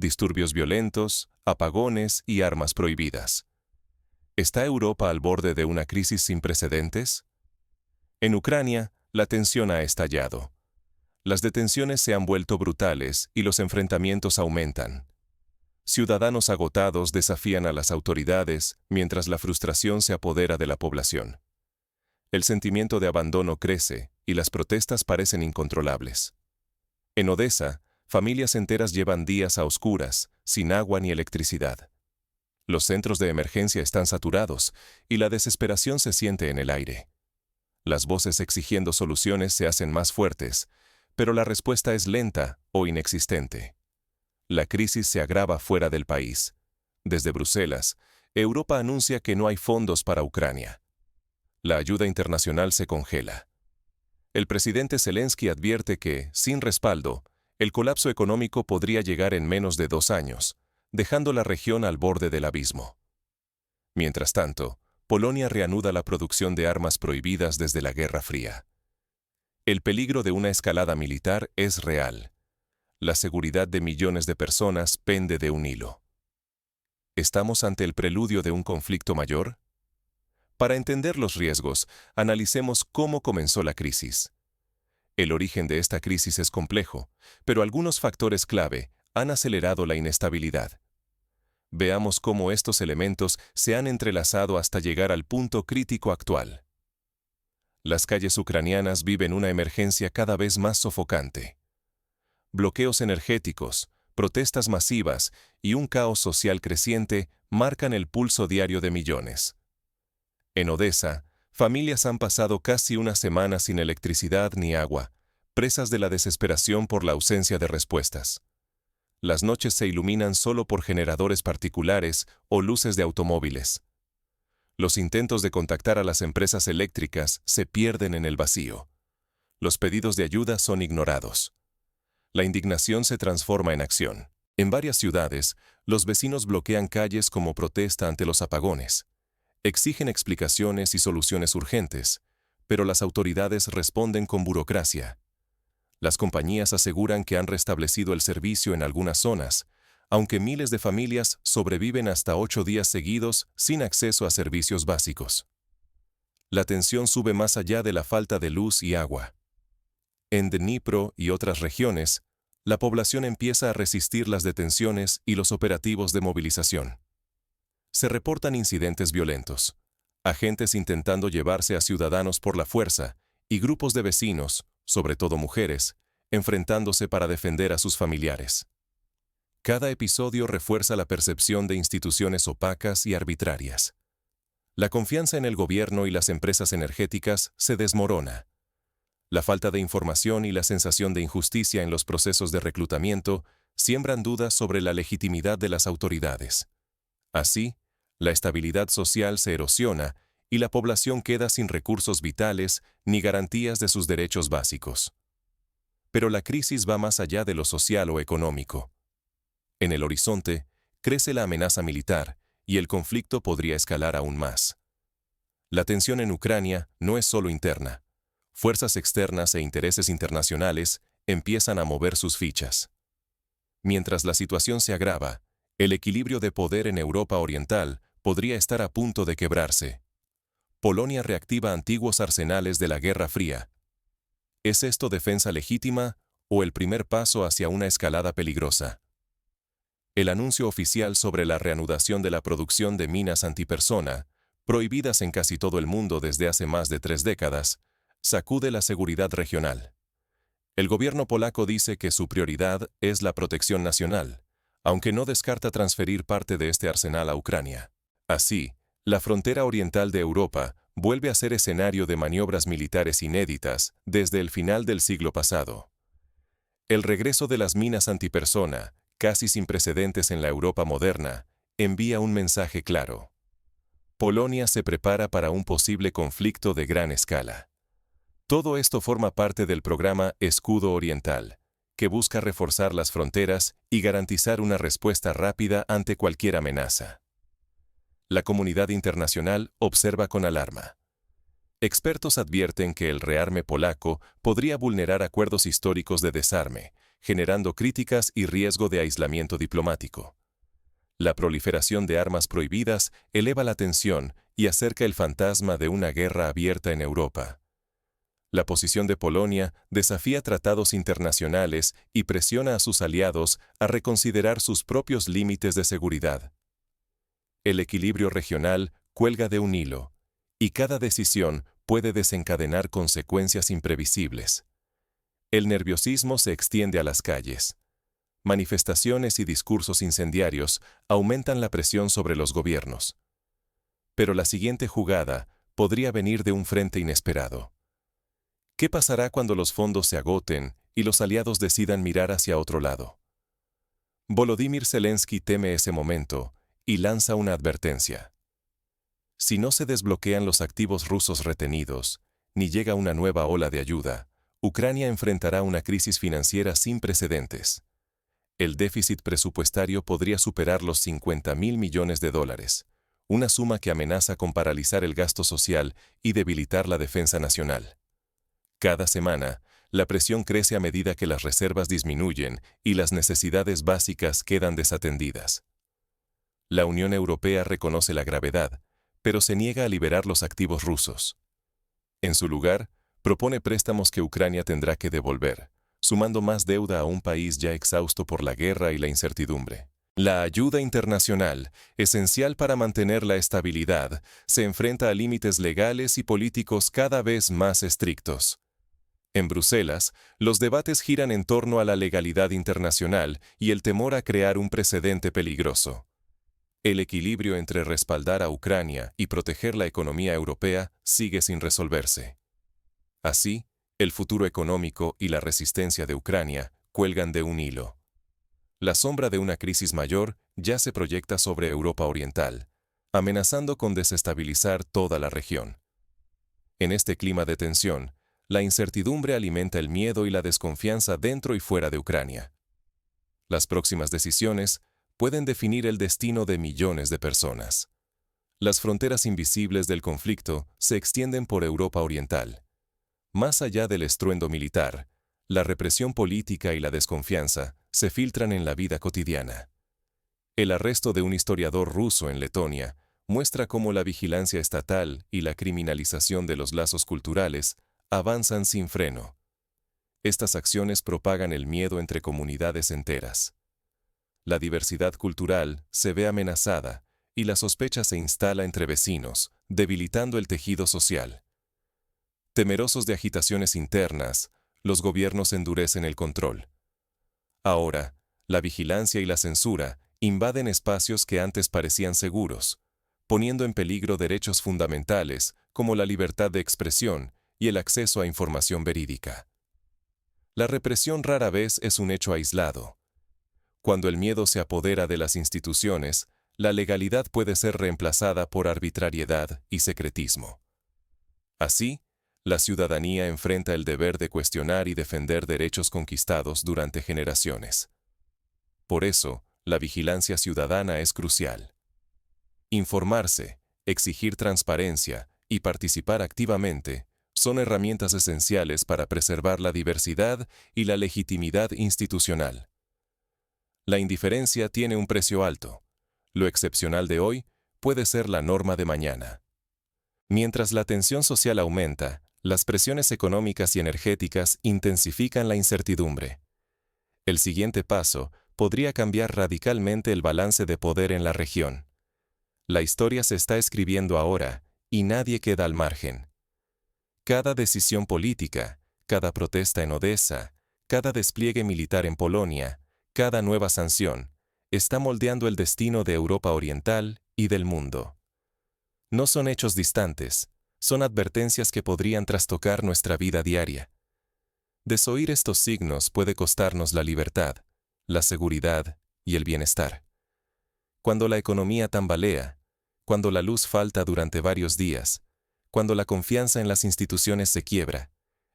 disturbios violentos, apagones y armas prohibidas. ¿Está Europa al borde de una crisis sin precedentes? En Ucrania, la tensión ha estallado. Las detenciones se han vuelto brutales y los enfrentamientos aumentan. Ciudadanos agotados desafían a las autoridades mientras la frustración se apodera de la población. El sentimiento de abandono crece y las protestas parecen incontrolables. En Odesa, familias enteras llevan días a oscuras, sin agua ni electricidad. Los centros de emergencia están saturados y la desesperación se siente en el aire. Las voces exigiendo soluciones se hacen más fuertes, pero la respuesta es lenta o inexistente. La crisis se agrava fuera del país. Desde Bruselas, Europa anuncia que no hay fondos para Ucrania. La ayuda internacional se congela. El presidente Zelensky advierte que, sin respaldo, el colapso económico podría llegar en menos de 2 años, dejando la región al borde del abismo. Mientras tanto, Polonia reanuda la producción de armas prohibidas desde la Guerra Fría. El peligro de una escalada militar es real. La seguridad de millones de personas pende de un hilo. ¿Estamos ante el preludio de un conflicto mayor? Para entender los riesgos, analicemos cómo comenzó la crisis. El origen de esta crisis es complejo, pero algunos factores clave han acelerado la inestabilidad. Veamos cómo estos elementos se han entrelazado hasta llegar al punto crítico actual. Las calles ucranianas viven una emergencia cada vez más sofocante. Bloqueos energéticos, protestas masivas y un caos social creciente marcan el pulso diario de millones. En Odesa, familias han pasado casi una semana sin electricidad ni agua, presas de la desesperación por la ausencia de respuestas. Las noches se iluminan solo por generadores particulares o luces de automóviles. Los intentos de contactar a las empresas eléctricas se pierden en el vacío. Los pedidos de ayuda son ignorados. La indignación se transforma en acción. En varias ciudades, los vecinos bloquean calles como protesta ante los apagones. Exigen explicaciones y soluciones urgentes, pero las autoridades responden con burocracia. Las compañías aseguran que han restablecido el servicio en algunas zonas, aunque miles de familias sobreviven hasta 8 días seguidos sin acceso a servicios básicos. La tensión sube más allá de la falta de luz y agua. En Dnipro y otras regiones, la población empieza a resistir las detenciones y los operativos de movilización. Se reportan incidentes violentos, agentes intentando llevarse a ciudadanos por la fuerza y grupos de vecinos, sobre todo mujeres, enfrentándose para defender a sus familiares. Cada episodio refuerza la percepción de instituciones opacas y arbitrarias. La confianza en el gobierno y las empresas energéticas se desmorona. La falta de información y la sensación de injusticia en los procesos de reclutamiento siembran dudas sobre la legitimidad de las autoridades. Así, la estabilidad social se erosiona y la población queda sin recursos vitales ni garantías de sus derechos básicos. Pero la crisis va más allá de lo social o económico. En el horizonte, crece la amenaza militar y el conflicto podría escalar aún más. La tensión en Ucrania no es solo interna. Fuerzas externas e intereses internacionales empiezan a mover sus fichas. Mientras la situación se agrava, el equilibrio de poder en Europa Oriental podría estar a punto de quebrarse. Polonia reactiva antiguos arsenales de la Guerra Fría. ¿Es esto defensa legítima o el primer paso hacia una escalada peligrosa? El anuncio oficial sobre la reanudación de la producción de minas antipersona, prohibidas en casi todo el mundo desde hace más de 3 décadas, sacude la seguridad regional. El gobierno polaco dice que su prioridad es la protección nacional, aunque no descarta transferir parte de este arsenal a Ucrania. Así, la frontera oriental de Europa vuelve a ser escenario de maniobras militares inéditas desde el final del siglo pasado. El regreso de las minas antipersona, casi sin precedentes en la Europa moderna, envía un mensaje claro. Polonia se prepara para un posible conflicto de gran escala. Todo esto forma parte del programa Escudo Oriental, que busca reforzar las fronteras y garantizar una respuesta rápida ante cualquier amenaza. La comunidad internacional observa con alarma. Expertos advierten que el rearme polaco podría vulnerar acuerdos históricos de desarme, generando críticas y riesgo de aislamiento diplomático. La proliferación de armas prohibidas eleva la tensión y acerca el fantasma de una guerra abierta en Europa. La posición de Polonia desafía tratados internacionales y presiona a sus aliados a reconsiderar sus propios límites de seguridad. El equilibrio regional cuelga de un hilo, y cada decisión puede desencadenar consecuencias imprevisibles. El nerviosismo se extiende a las calles. Manifestaciones y discursos incendiarios aumentan la presión sobre los gobiernos. Pero la siguiente jugada podría venir de un frente inesperado. ¿Qué pasará cuando los fondos se agoten y los aliados decidan mirar hacia otro lado? Volodymyr Zelensky teme ese momento y lanza una advertencia. Si no se desbloquean los activos rusos retenidos, ni llega una nueva ola de ayuda, Ucrania enfrentará una crisis financiera sin precedentes. El déficit presupuestario podría superar los $50.000 millones, una suma que amenaza con paralizar el gasto social y debilitar la defensa nacional. Cada semana, la presión crece a medida que las reservas disminuyen y las necesidades básicas quedan desatendidas. La Unión Europea reconoce la gravedad, pero se niega a liberar los activos rusos. En su lugar, propone préstamos que Ucrania tendrá que devolver, sumando más deuda a un país ya exhausto por la guerra y la incertidumbre. La ayuda internacional, esencial para mantener la estabilidad, se enfrenta a límites legales y políticos cada vez más estrictos. En Bruselas, los debates giran en torno a la legalidad internacional y el temor a crear un precedente peligroso. El equilibrio entre respaldar a Ucrania y proteger la economía europea sigue sin resolverse. Así, el futuro económico y la resistencia de Ucrania cuelgan de un hilo. La sombra de una crisis mayor ya se proyecta sobre Europa Oriental, amenazando con desestabilizar toda la región. En este clima de tensión, la incertidumbre alimenta el miedo y la desconfianza dentro y fuera de Ucrania. Las próximas decisiones pueden definir el destino de millones de personas. Las fronteras invisibles del conflicto se extienden por Europa Oriental. Más allá del estruendo militar, la represión política y la desconfianza se filtran en la vida cotidiana. El arresto de un historiador ruso en Letonia muestra cómo la vigilancia estatal y la criminalización de los lazos culturales avanzan sin freno. Estas acciones propagan el miedo entre comunidades enteras. La diversidad cultural se ve amenazada y la sospecha se instala entre vecinos, debilitando el tejido social. Temerosos de agitaciones internas, los gobiernos endurecen el control. Ahora, la vigilancia y la censura invaden espacios que antes parecían seguros, poniendo en peligro derechos fundamentales como la libertad de expresión y el acceso a información verídica. La represión rara vez es un hecho aislado. Cuando el miedo se apodera de las instituciones, la legalidad puede ser reemplazada por arbitrariedad y secretismo. Así, la ciudadanía enfrenta el deber de cuestionar y defender derechos conquistados durante generaciones. Por eso, la vigilancia ciudadana es crucial. Informarse, exigir transparencia y participar activamente son herramientas esenciales para preservar la diversidad y la legitimidad institucional. La indiferencia tiene un precio alto. Lo excepcional de hoy puede ser la norma de mañana. Mientras la tensión social aumenta, las presiones económicas y energéticas intensifican la incertidumbre. El siguiente paso podría cambiar radicalmente el balance de poder en la región. La historia se está escribiendo ahora y nadie queda al margen. Cada decisión política, cada protesta en Odessa, cada despliegue militar en Polonia, cada nueva sanción, está moldeando el destino de Europa Oriental y del mundo. No son hechos distantes, son advertencias que podrían trastocar nuestra vida diaria. Desoír estos signos puede costarnos la libertad, la seguridad y el bienestar. Cuando la economía tambalea, cuando la luz falta durante varios días, cuando la confianza en las instituciones se quiebra,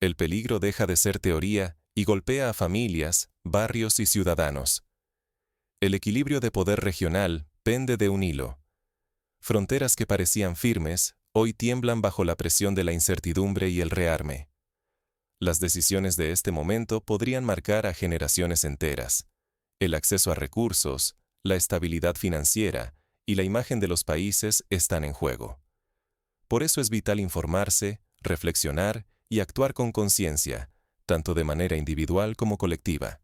el peligro deja de ser teoría y golpea a familias, barrios y ciudadanos. El equilibrio de poder regional pende de un hilo. Fronteras que parecían firmes, hoy tiemblan bajo la presión de la incertidumbre y el rearme. Las decisiones de este momento podrían marcar a generaciones enteras. El acceso a recursos, la estabilidad financiera y la imagen de los países están en juego. Por eso es vital informarse, reflexionar y actuar con conciencia, tanto de manera individual como colectiva.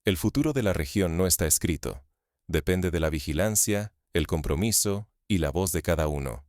El futuro de la región no está escrito. Depende de la vigilancia, el compromiso y la voz de cada uno.